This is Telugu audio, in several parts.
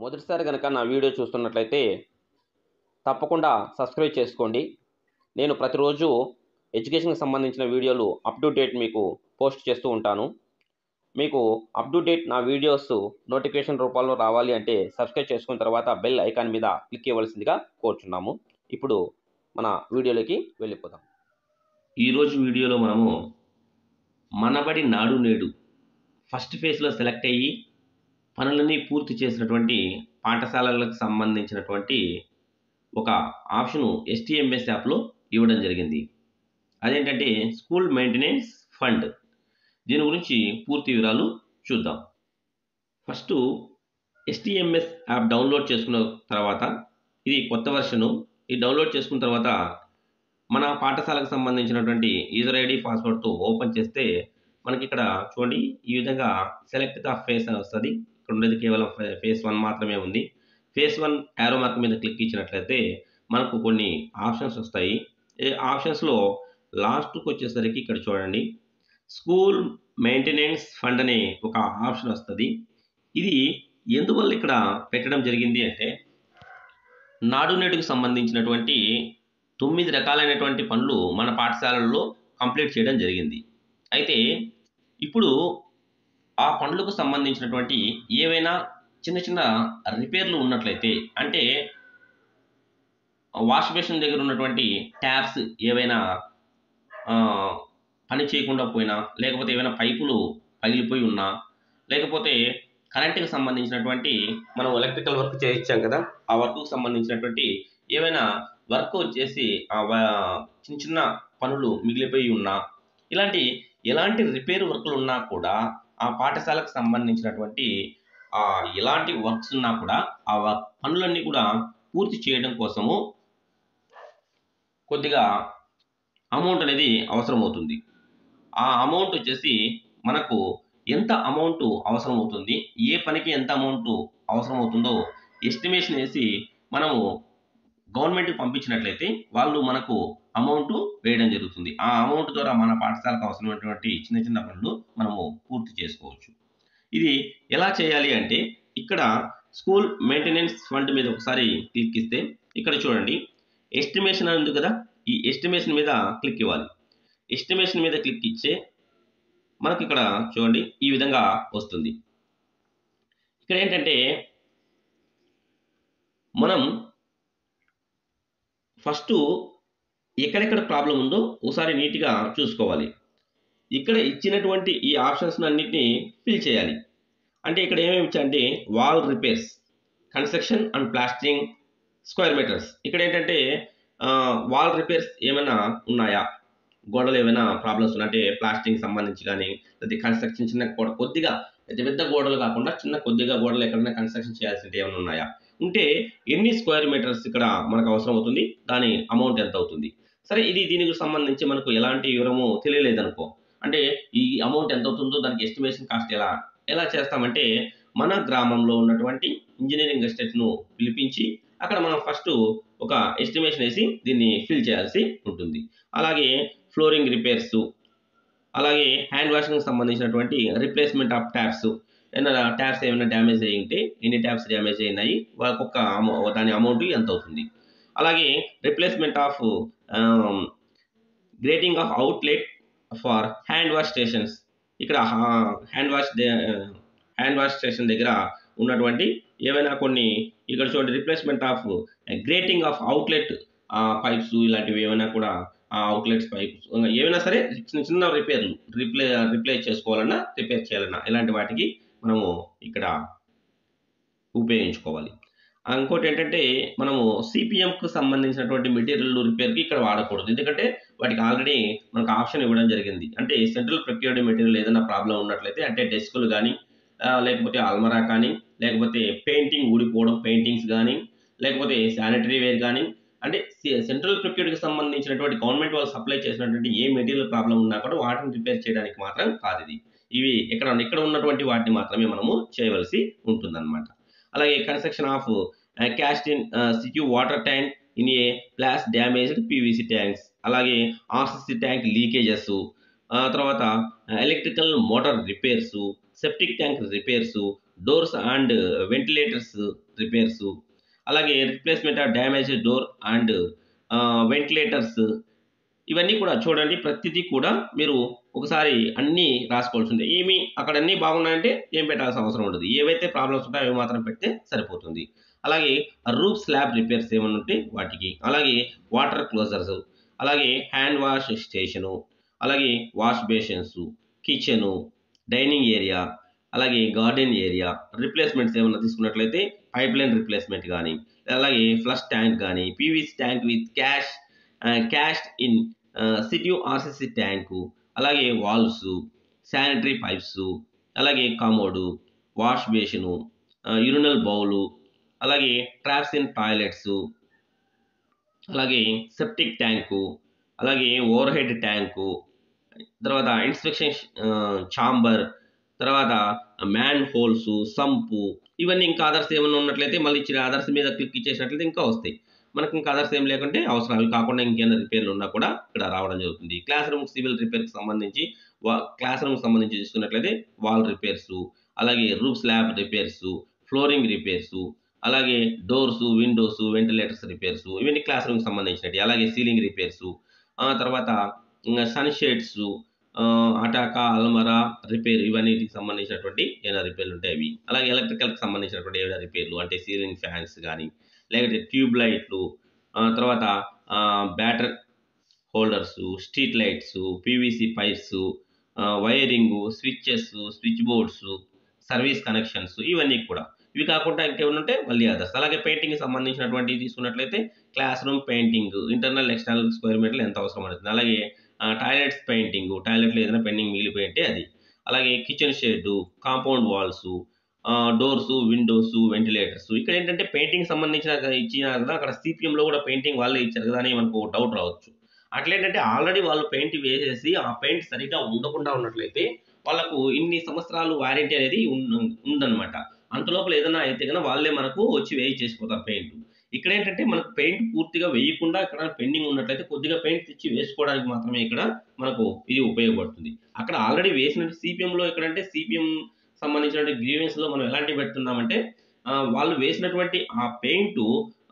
మొదటిసారి కనుక నా వీడియో చూస్తున్నట్లయితే తప్పకుండా సబ్స్క్రైబ్ చేసుకోండి. నేను ప్రతిరోజు ఎడ్యుకేషన్కి సంబంధించిన వీడియోలు అప్ టు డేట్ మీకు పోస్ట్ చేస్తూ ఉంటాను. మీకు అప్ టు డేట్ నా వీడియోస్ నోటిఫికేషన్ రూపంలో రావాలి అంటే సబ్స్క్రైబ్ చేసుకున్న తర్వాత బెల్ ఐకాన్ మీద క్లిక్ చేయవలసిందిగా కోరుచున్నాము. ఇప్పుడు మన వీడియోలోకి వెళ్ళిపోదాం. ఈరోజు వీడియోలో మనము మనబడి నాడు నేడు ఫస్ట్ ఫేజ్లో సెలెక్ట్ అయ్యి పనులన్నీ పూర్తి చేసినటువంటి పాఠశాలలకు సంబంధించినటువంటి ఒక ఆప్షను ఎస్టీఎంఎస్ యాప్లో ఇవ్వడం జరిగింది. అదేంటంటే స్కూల్ మెయింటెనెన్స్ ఫండ్. దీని గురించి పూర్తి వివరాలు చూద్దాం. ఫస్ట్ ఎస్టీఎంఎస్ యాప్ డౌన్లోడ్ చేసుకున్న తర్వాత, ఇది కొత్త వర్షను, ఇది డౌన్లోడ్ చేసుకున్న తర్వాత మన పాఠశాలకు సంబంధించినటువంటి యూజర్ ఐడి పాస్వర్డ్తో ఓపెన్ చేస్తే మనకి ఇక్కడ చూడండి ఈ విధంగా సెలెక్ట్ ద ఫేస్ అని వస్తుంది. ఇక్కడ ఉండేది కేవలం ఫేస్ 1 మాత్రమే ఉంది. ఫేస్ 1 యారో మార్క్ మీద క్లిక్ ఇచ్చినట్లయితే మనకు కొన్ని ఆప్షన్స్ వస్తాయి. ఈ ఆప్షన్స్లో లాస్ట్కి వచ్చేసరికి ఇక్కడ చూడండి స్కూల్ మెయింటెనెన్స్ ఫండ్ అనే ఒక ఆప్షన్ వస్తుంది. ఇది ఎందువల్ల ఇక్కడ పెట్టడం జరిగింది అంటే నాడు నేడుకు సంబంధించినటువంటి 9 రకాలైనటువంటి పనులు మన పాఠశాలల్లో కంప్లీట్ చేయడం జరిగింది. అయితే ఇప్పుడు ఆ పనులకు సంబంధించినటువంటి ఏవైనా చిన్న చిన్న రిపేర్లు ఉన్నట్లయితే, అంటే వాష్ బేసిన్ దగ్గర ఉన్నటువంటి ట్యాప్స్ ఏవైనా పని చేయకుండా పోయినా, లేకపోతే ఏమైనా పైపులు పగిలిపోయి ఉన్నా, లేకపోతే కరెంటుకి సంబంధించినటువంటి మనం ఎలక్ట్రికల్ వర్క్ చేయించాం కదా, ఆ వర్క్కు సంబంధించినటువంటి ఏవైనా వర్క్ వచ్చేసి చిన్న చిన్న పనులు మిగిలిపోయి ఉన్నా, ఎలాంటి రిపేర్ వర్క్లు ఉన్నా కూడా ఆ పాఠశాలకు సంబంధించినటువంటి ఎలాంటి వర్క్స్ ఉన్నా కూడా ఆ పనులన్నీ కూడా పూర్తి చేయడం కోసము కొద్దిగా అమౌంట్ అనేది అవసరమవుతుంది. ఆ అమౌంట్ వచ్చేసి మనకు ఎంత అమౌంట్ అవసరం అవుతుంది, ఏ పనికి ఎంత అమౌంట్ అవసరం అవుతుందో ఎస్టిమేషన్ వేసి మనము గవర్నమెంట్కి పంపించినట్లయితే వాళ్ళు మనకు అమౌంట్ వేయడం జరుగుతుంది. ఆ అమౌంట్ ద్వారా మన పాఠశాలకు అవసరమైనటువంటి చిన్న చిన్న పనులు మనము పూర్తి చేసుకోవచ్చు. ఇది ఎలా చేయాలి అంటే ఇక్కడ స్కూల్ మెయింటెనెన్స్ ఫండ్ మీద ఒకసారి క్లిక్ ఇస్తే ఇక్కడ చూడండి ఎస్టిమేషన్ అని ఉంది కదా, ఈ ఎస్టిమేషన్ మీద క్లిక్ ఇవ్వాలి. ఎస్టిమేషన్ మీద క్లిక్ ఇచ్చే మనకి ఇక్కడ చూడండి ఈ విధంగా వస్తుంది. ఇక్కడ ఏంటంటే మనం ఫస్ట్ ఎక్కడెక్కడ ప్రాబ్లం ఉందో ఒకసారి నీట్గా చూసుకోవాలి. ఇక్కడ ఇచ్చినటువంటి ఈ ఆప్షన్స్ అన్నిటినీ ఫిల్ చేయాలి. అంటే ఇక్కడ ఏమేమి ఇచ్చాయంటే wall repairs, construction and plastering, square metres. ఇక్కడ ఏంటంటే వాల్ రిపేర్స్ ఏమైనా ఉన్నాయా, గోడలు ఏమైనా ప్రాబ్లమ్స్ ఉన్నాయి అంటే ప్లాస్టింగ్ సంబంధించి కానీ, లేదా కన్స్ట్రక్షన్ చిన్న కొద్దిగా పెద్ద గోడలు కాకుండా చిన్న కొద్దిగా గోడలు ఎక్కడైనా కన్స్ట్రక్షన్ చేయాల్సింటే ఏమైనా ఉన్నాయా, ఉంటే ఎన్ని స్క్వేర్ మీటర్స్ ఇక్కడ మనకు అవసరం అవుతుంది, దాని అమౌంట్ ఎంత అవుతుంది. సరే, దీనికి సంబంధించి మనకు ఎలాంటి వివరము తెలియలేదనుకో, అంటే ఈ అమౌంట్ ఎంత అవుతుందో దానికి ఎస్టిమేషన్ కాస్ట్ ఎలా చేస్తామంటే మన గ్రామంలో ఉన్నటువంటి ఇంజనీరింగ్ ఎస్టేట్ను పిలిపించి అక్కడ మనం ఫస్ట్ ఒక ఎస్టిమేషన్ వేసి దీన్ని ఫిల్ చేయాల్సి ఉంటుంది. అలాగే ఫ్లోరింగ్ రిపేర్స్, అలాగే హ్యాండ్ వాషింగ్కి సంబంధించినటువంటి రిప్లేస్మెంట్ ఆఫ్ ట్యాప్స్, ఏమైనా ట్యాప్స్ ఏమైనా డ్యామేజ్ అయ్యి ఉంటే ఎన్ని ట్యాప్స్ డ్యామేజ్ అయినాయి, ఒక్కొక్క దాని అమౌంట్ ఎంత అవుతుంది. అలాగే replacement of grating of outlet for hand wash stations. ఇక్కడ హ్యాండ్ వాష్ స్టేషన్ దగ్గర ఉన్నటువంటి ఏవైనా కొన్ని ఇక్కడ చూడండి replacement of grating of outlet pipes, ఇలాంటివి ఏమైనా కూడా అవుట్లెట్స్ పైప్స్ ఏమైనా సరే చిన్న రిపేర్లు రిప్లేస్ చేసుకోవాలన్నా, రిపేర్ చేయాలన్నా ఇలాంటి వాటికి మనము ఇక్కడ ఉపయోగించుకోవాలి. ఇంకోటి ఏంటంటే మనము సిపిఎంకు సంబంధించినటువంటి మెటీరియల్ రిపేర్కి ఇక్కడ వాడకూడదు. ఎందుకంటే వాటికి ఆల్రెడీ మనకు ఆప్షన్ ఇవ్వడం జరిగింది. అంటే సెంట్రల్ ప్రొక్యూర్డ్ మెటీరియల్ ఏదైనా ప్రాబ్లం ఉన్నట్లయితే, అంటే డెస్కులు కానీ, లేకపోతే అల్మరా కానీ, లేకపోతే పెయింటింగ్ ఊడిపోవడం పెయింటింగ్స్ కానీ, లేకపోతే శానిటరీ వేర్ కానీ, అంటే సెంట్రల్ ప్రొక్యూర్డ్కి సంబంధించినటువంటి గవర్నమెంట్ వాళ్ళు సప్లై చేసినటువంటి ఏ మెటీరియల్ ప్రాబ్లం ఉన్నా కూడా వాటిని రిపేర్ చేయడానికి మాత్రం కాదు ఇది. ఇవి ఇక్కడ ఉన్నటువంటి వాటిని మాత్రమే మనము చేయవలసి ఉంటుందన్నమాట. అలాగే construction of cast in situ water tank in a place damaged PVC tanks, అలాగే ఆర్సీసీ ట్యాంక్ లీకేజెస్, తర్వాత electrical motor repairs, septic tank repairs, doors and ventilators repairs, అలాగే replacement of damaged door and ventilators, ఇవన్నీ కూడా చూడండి. ప్రతిదీ కూడా మీరు ఒకసారి అన్నీ రాసుకోవాల్సిందే. అక్కడ అన్నీ బాగున్నాయంటే ఏం పెట్టాల్సిన అవసరం ఉండదు. ఏవైతే ప్రాబ్లమ్స్ ఉంటాయో అవి మాత్రం పెడితే సరిపోతుంది. అలాగే రూఫ్ స్లాబ్ రిపేర్స్ ఏమైనా ఉంటే వాటికి, అలాగే వాటర్ క్లోజర్స్, అలాగే హ్యాండ్ వాష్ స్టేషను, అలాగే wash basins, kitchen, dining area, అలాగే గార్డెన్ ఏరియా రిప్లేస్మెంట్స్ ఏమైనా తీసుకున్నట్లయితే పైప్ లైన్ రిప్లేస్మెంట్ కానీ, అలాగే ఫ్లష్ ట్యాంక్ కానీ, PVC tank with cast in situ RCC tank, అలాగే వాల్వ్స్, శానిటరీ పైప్స్, అలాగే commode, wash basin, urinal bowl, అలాగే ట్రాప్స్ ఇన్ టాయిలెట్స్, అలాగే సెప్టిక్ ట్యాంకు, అలాగే ఓవర్ హెడ్ ట్యాంకు, తర్వాత ఇన్స్పెక్షన్ ఛాంబర్, తర్వాత మ్యాన్ హోల్స్, సంపు, ఇవన్నీ ఇంకా అదర్స్ ఏమైనా ఉన్నట్లయితే మళ్ళీ ఇచ్చిన అదర్స్ మీద క్లిక్ ఇచ్చేసినట్లయితే ఇంకా వస్తాయి. మనకు ఇంకా అదర్స్ ఏం లేకుంటే అవసరం, అవి కాకుండా ఇంకేమైనా రిపేర్లు ఉన్నా కూడా ఇక్కడ రావడం జరుగుతుంది. క్లాస్ రూమ్ సివిల్ రిపేర్కి సంబంధించి క్లాస్ రూమ్కి సంబంధించి చూసుకున్నట్లయితే వాల్ రిపేర్స్, అలాగే roof slab repairs, flooring repairs, అలాగే డోర్స్, విండోస్, వెంటిలేటర్స్ రిపేర్స్, ఇవన్నీ క్లాస్ రూమ్కి సంబంధించినవి. అలాగే సీలింగ్ రిపేర్స్, తర్వాత సన్ షేడ్స్, అటాకా, అల్మరా రిపేర్, ఇవన్నిటికి సంబంధించినటువంటి ఏదైనా రిపేర్లు ఉంటాయి అవి. అలాగే ఎలక్ట్రికల్కి సంబంధించినటువంటి ఏదైనా రిపేర్లు అంటే సీలింగ్ ఫ్యాన్స్ కానీ, లేకపోతే ట్యూబ్ లైట్లు, తర్వాత battery holders, street lights, PVC pipes, wiring, switches, switch boards, service connections, ఇవన్నీ కూడా. ఇవి కాకుండా ఇంకేమైనా ఉంటే మళ్ళీ అదర్స్. అలాగే పెయింటింగ్కి సంబంధించినటువంటివి తీసుకున్నట్లయితే class room painting, internal external square మీటర్లు ఎంత అవసరం అవుతుంది. అలాగే టాయిలెట్స్ పెయింటింగ్, టాయిలెట్లో ఏదైనా పెండింగ్ మిగిలిపోయింటే అది. అలాగే kitchen shed, compound walls, doors, windows, ventilators. ఇక్కడ ఏంటంటే పెయింటింగ్ సంబంధించిన ఇచ్చినారు కదా, అక్కడ సిపిఎంలో కూడా పెయింటింగ్ వాళ్ళే ఇచ్చారు కదా అని మనకు డౌట్ రావచ్చు. అట్లేంటంటే ఆల్రెడీ వాళ్ళు పెయింట్ వేసేసి ఆ పెయింట్ సరిగ్గా ఉండకుండా ఉన్నట్లయితే వాళ్ళకు ఇన్ని సంవత్సరాలు వారంటీ అనేది ఉందన్నమాట. అంతలోపల ఏదైనా అయితే కనుక వాళ్ళే మనకు వచ్చి వేయి చేసిపోతారు పెయింట్. ఇక్కడ ఏంటంటే మనకు పెయింట్ పూర్తిగా వేయకుండా ఇక్కడ పెండింగ్ ఉన్నట్లయితే కొద్దిగా పెయింట్ తెచ్చి వేసుకోవడానికి మాత్రమే ఇక్కడ మనకు ఇది ఉపయోగపడుతుంది. అక్కడ ఆల్రెడీ వేసిన సిపిఎంలో ఎక్కడంటే సిపిఎం సంబంధించిన గ్రీవెన్స్లో మనం ఎలాంటివి పెడుతున్నామంటే వాళ్ళు వేసినటువంటి ఆ పెయింట్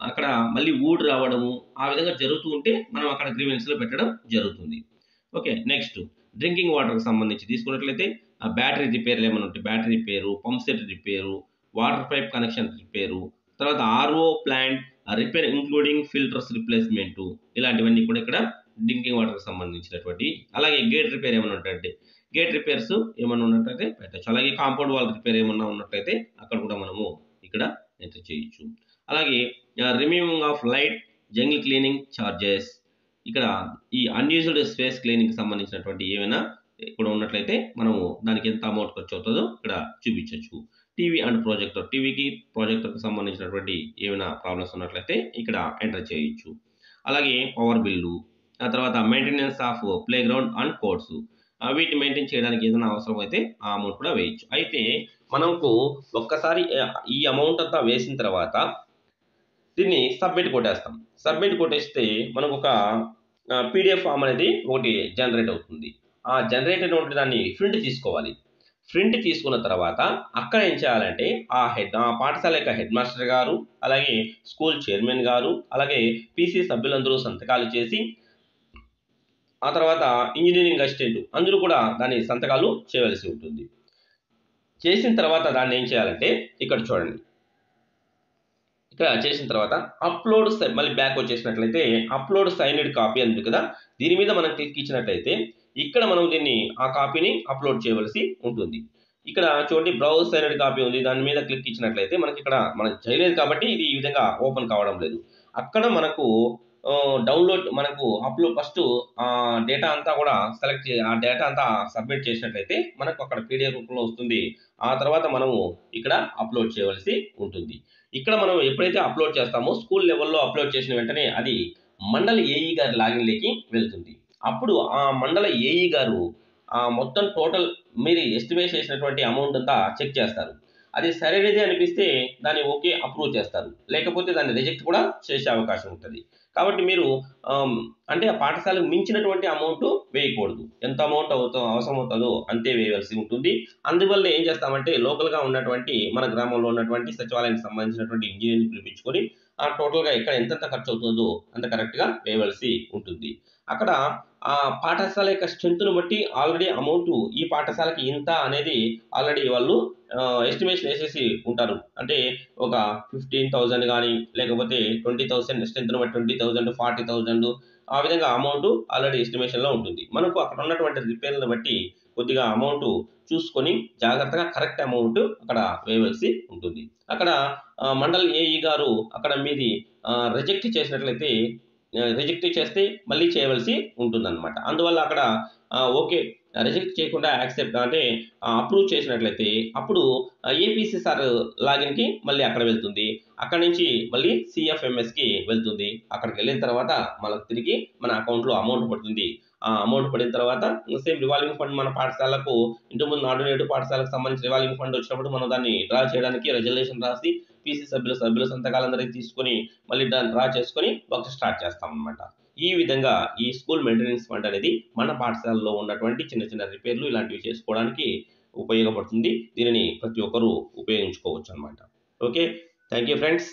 అక్కడ మళ్ళీ ఊడి రావడము ఆ విధంగా జరుగుతూ ఉంటే మనం అక్కడ గ్రీవెన్స్లో పెట్టడం జరుగుతుంది. ఓకే, నెక్స్ట్ డ్రింకింగ్ వాటర్కి సంబంధించి తీసుకున్నట్లయితే బ్యాటరీ రిపేర్లు ఏమైనా ఉంటాయి, battery repair, pump set repair, water pipe connection repair, తర్వాత RO plant repair including filters replacement, ఇలాంటివన్నీ కూడా ఇక్కడ డ్రింకింగ్ వాటర్కి సంబంధించినటువంటి. అలాగే గేట్ రిపేర్ ఏమైనా ఉంటాయంటే గేట్ రిపేర్స్ ఏమైనా ఉన్నట్లయితే పెట్టచ్చు. అలాగే కాంపౌండ్ వాల్ రిపేర్ ఏమన్నా ఉన్నట్లయితే అక్కడ కూడా మనము ఇక్కడ ఎంటర్ చేయొచ్చు. అలాగే removing of light, jungle cleaning charges, ఇక్కడ ఈ అన్యూజ్డ్ స్పేస్ క్లీనింగ్కి సంబంధించినటువంటి ఏమైనా ఇక్కడ ఉన్నట్లయితే మనము దానికి ఎంత అమౌంట్ ఖర్చు అవుతుందో ఇక్కడ చూపించవచ్చు. టీవీ అండ్ ప్రొజెక్టర్, టీవీకి ప్రొజెక్టర్కి సంబంధించినటువంటి ఏమైనా ప్రాబ్లమ్స్ ఉన్నట్లయితే ఇక్కడ ఎంటర్ చేయొచ్చు. అలాగే పవర్ బిల్లు, ఆ తర్వాత maintenance of play ground and courts, వీటిని మెయింటైన్ చేయడానికి ఏదైనా అవసరం అయితే ఆ అమౌంట్ కూడా వేయచ్చు. అయితే మనకు ఒక్కసారి ఈ అమౌంట్ అంతా వేసిన తర్వాత దీన్ని సబ్మిట్ కొట్టేస్తాం. సబ్మిట్ కొట్టేస్తే మనకు ఒక పీడిఎఫ్ ఫామ్ అనేది ఒకటి జనరేట్ అవుతుంది. ఆ జనరేట్ అయినటువంటి దాన్ని ప్రింట్ తీసుకోవాలి. ప్రింట్ తీసుకున్న తర్వాత అక్కడ ఏం చేయాలంటే ఆ పాఠశాల యొక్క హెడ్ మాస్టర్ గారు, అలాగే స్కూల్ చైర్మన్ గారు, అలాగే పీసీ సభ్యులందరూ సంతకాలు చేసి, ఆ తర్వాత ఇంజనీరింగ్ అసిస్టెంట్ అందరూ కూడా దాని సంతకాలు చేయవలసి ఉంటుంది. చేసిన తర్వాత దాన్ని ఏం చేయాలంటే ఇక్కడ చూడండి, ఇక్కడ చేసిన తర్వాత అప్లోడ్, మళ్ళీ బ్యాక్ వచ్చేసినట్లయితే అప్లోడ్ సైన్డ్ కాపీ అని ఉంది కదా, దీని మీద మనం క్లిక్ ఇచ్చినట్లయితే ఇక్కడ మనం దీన్ని ఆ కాపీని అప్లోడ్ చేయవలసి ఉంటుంది. ఇక్కడ చూడండి బ్రౌజ్ సైన్డ్ కాపీ ఉంది, దాని మీద క్లిక్ ఇచ్చినట్లయితే మనకి ఇక్కడ మనం చేయలేదు కాబట్టి ఇది ఈ విధంగా ఓపెన్ కావడం లేదు. అక్కడ మనకు డౌన్లోడ్, మనకు అప్లోడ్ ఫస్ట్ డేటా అంతా కూడా సెలెక్ట్ ఆ డేటా అంతా సబ్మిట్ చేసినట్లయితే మనకు అక్కడ పీడిఎఫ్ రూపంలో వస్తుంది. ఆ తర్వాత మనము ఇక్కడ అప్లోడ్ చేయవలసి ఉంటుంది. ఇక్కడ మనం ఎప్పుడైతే అప్లోడ్ చేస్తామో స్కూల్ లెవెల్లో అప్లోడ్ చేసిన వెంటనే అది మండల ఏఈ గారి లాగిన్లోకి వెళ్తుంది. అప్పుడు ఆ మండల ఏఈ గారు మొత్తం టోటల్ మీరు ఎస్టిమేట్ చేసినటువంటి అమౌంట్ అంతా చెక్ చేస్తారు. అది సరైనది అనిపిస్తే దాన్ని ఓకే అప్రూవ్ చేస్తారు, లేకపోతే దాన్ని రిజెక్ట్ కూడా చేసే అవకాశం ఉంటుంది. కాబట్టి మీరు అంటే ఆ పాఠశాలకు మించినటువంటి అమౌంట్ వేయకూడదు. ఎంత అమౌంట్ అవసరం అవుతుందో అంతే వేయవలసి ఉంటుంది. అందువల్ల ఏం చేస్తామంటే లోకల్గా ఉన్నటువంటి మన గ్రామంలో ఉన్నటువంటి సచివాలయానికి సంబంధించినటువంటి ఇంజనీర్ని పిలిపించుకొని టోటల్గా ఎక్కడ ఎంతెంత ఖర్చు అవుతుందో అంత కరెక్ట్గా వేయవలసి ఉంటుంది. అక్కడ ఆ పాఠశాల యొక్క స్ట్రెంత్ను బట్టి ఆల్రెడీ అమౌంట్ ఈ పాఠశాలకి ఇంత అనేది ఆల్రెడీ వాళ్ళు ఎస్టిమేషన్ వేసేసి ఉంటారు. అంటే ఒక 15,000 కానీ లేకపోతే 20,000 స్ట్రెంత్ను బట్టి 20,000 40,000 ఆ విధంగా అమౌంట్ ఆల్రెడీ ఎస్టిమేషన్లో ఉంటుంది. మనకు అక్కడ ఉన్నటువంటి రిపేర్లను బట్టి కొద్దిగా అమౌంట్ చూసుకొని జాగ్రత్తగా కరెక్ట్ అమౌంట్ అక్కడ వేయవలసి ఉంటుంది. అక్కడ మండల్ ఏఈ గారు అక్కడ మీది రిజెక్ట్ చేసినట్లయితే రిజెక్ట్ చేస్తే మళ్ళీ చేయవలసి ఉంటుందన్నమాట. అందువల్ల అక్కడ ఓకే రిజెక్ట్ చేయకుండా యాక్సెప్ట్ అంటే అప్రూవ్ చేసినట్లయితే అప్పుడు ఏపీసీ సార్ లాగిన్కి మళ్ళీ అక్కడ వెళ్తుంది. అక్కడ నుంచి మళ్ళీ సిఎఫ్ఎంఎస్కి వెళ్తుంది. అక్కడికి వెళ్ళిన తర్వాత మనకు తిరిగి మన అకౌంట్లో అమౌంట్ పడుతుంది. ఆ అమౌంట్ పడిన తర్వాత సేమ్ రివాల్వింగ్ ఫండ్ మన పాఠశాలకు ఇంటి ముందు నాడు నేడు పాఠశాలకు సంబంధించి రివాల్వింగ్ ఫండ్ వచ్చినప్పుడు మనం దాన్ని డ్రా చేయడానికి రెజల్యూషన్ రాసి పీసీ సభ్యుల సంతకాలందరికీ తీసుకొని మళ్ళీ దాన్ని డ్రా చేసుకొని వర్క్ స్టార్ట్ చేస్తాం అనమాట. ఈ విధంగా ఈ స్కూల్ మెయింటెనెన్స్ ఫండ్ అనేది మన పాఠశాలలో ఉన్నటువంటి చిన్న చిన్న రిపేర్లు ఇలాంటివి చేసుకోవడానికి ఉపయోగపడుతుంది. దీనిని ప్రతి ఒక్కరూ ఉపయోగించుకోవచ్చు అనమాట. Okay, thank you friends.